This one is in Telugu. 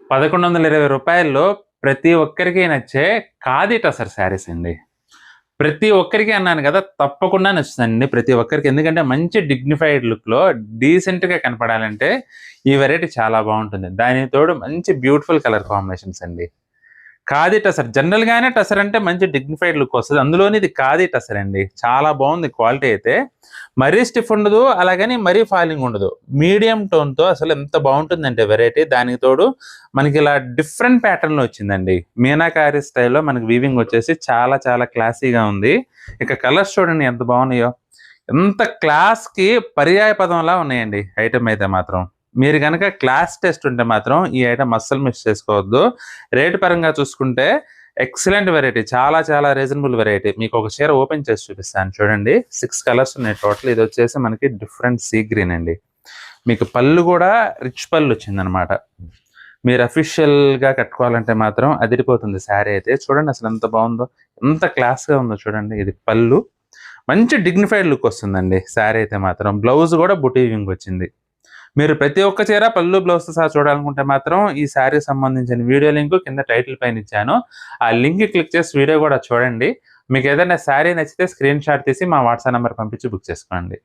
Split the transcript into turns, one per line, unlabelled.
రూ. 1120 ప్రతి ఒక్కరికి నచ్చే ఖాదీ టసర్ శారీస్ అండి. ప్రతి ఒక్కరికి అన్నాను గదా! తప్పకుండా నచ్చుతుందండి ప్రతి ఒక్కరికి. ఎందుకంటే మంచి డిగ్నిఫైడ్ లుక్‌లో డీసెంట్‌గా కనపడాలంటే ఈ వెరైటీ చాలా బావుంటుంది. దానికి తోడు మంచి బ్యూటిఫుల్ కలర్ కాంబినేషన్స్ అండి. ఖాదీ టసర్. జనరల్‌గానే టసర్ అంటే మంచి డిగ్నిఫైడ్ లుక్ వస్తది. అందులోని ఇది ఖాదీ టసర్ అండి. చాలా బావుంది క్వాలిటీ అయితే. మరీ స్టిఫ్ ఉండదు. అలాగని మరీ ఫాలింగ్ ఉండదు. మీడియం టోన్‌తో అసలు ఎంత బావుంటుందంటే వెరైటీ. దానికి తోడు మనకిలా డిఫరెంట్ ప్యాటర్న్‌లో వచ్చిందండి. మీనాకారి స్టైల్‌లో మనకి వీవింగ్ వచ్చేసి చాలా చాలా క్లాసీగా ఉంది. ఇక కలర్స్ చూడండి ఎంత బావున్నాయో. ఎంత క్లాస్‌కి పర్యాయ పదంలా ఉన్నాయండి ఐటెమ్ అయితే మాత్రం. మీరు గనక క్లాస్ టెస్ట్ ఉంటే మాత్రం ఈ ఐటెమ్ అస్సలు మిస్ చేసుకోవద్దు. రేట్ పరంగా చూసుకుంటే ఎక్సలెంట్ వెరైటీ. చాలా చాలా రీజనబుల్ వెరైటీ. మీకొక చీర ఓపెన్ చేసి చూపిస్తాను చూడండి. 6 కలర్స్ ఉన్నాయి టోటల్. ఇదొచ్చేసి మనకి డిఫరెంట్ సీ గ్రీన్ అండి. మీకు పళ్ళు గూడా రిచ్ పళ్ళొచ్చిందనమాట. మీరు అఫీషియల్‌గా కట్టుకోవాలంటే మాత్రం అదిరిపోతుంది శారీ అయితే. చూడండి అసలెంత బావుందో. ఎంత క్లాస్‌గా ఉందో చూడండి. ఇది పళ్ళు. మంచి డిగ్నిఫైడ్ లుక్ వస్తుందండి శారీ అయితే మాత్రం. బ్లౌజ్ గూడా బుటీ వీవింగ్ వచ్చింది. మీరు ప్రతి ఒక్క చీర పళ్ళు, బ్లౌజ్‌తో సహా చూడాలనుకుంటే మాత్రం ఈ శారీకి సంబంధించిన వీడియో లింక్ కింద టైటిల్ పైన ఇచ్చాను. ఆ లింక్ క్లిక్ చేసి వీడియో గూడా చూడండి. మీకేదైనా శారీ నచ్చితే స్క్రీన్ షాట్ తీసి మా వాట్సాప్ నంబర్ పంపించి బుక్ చేసుకోండి.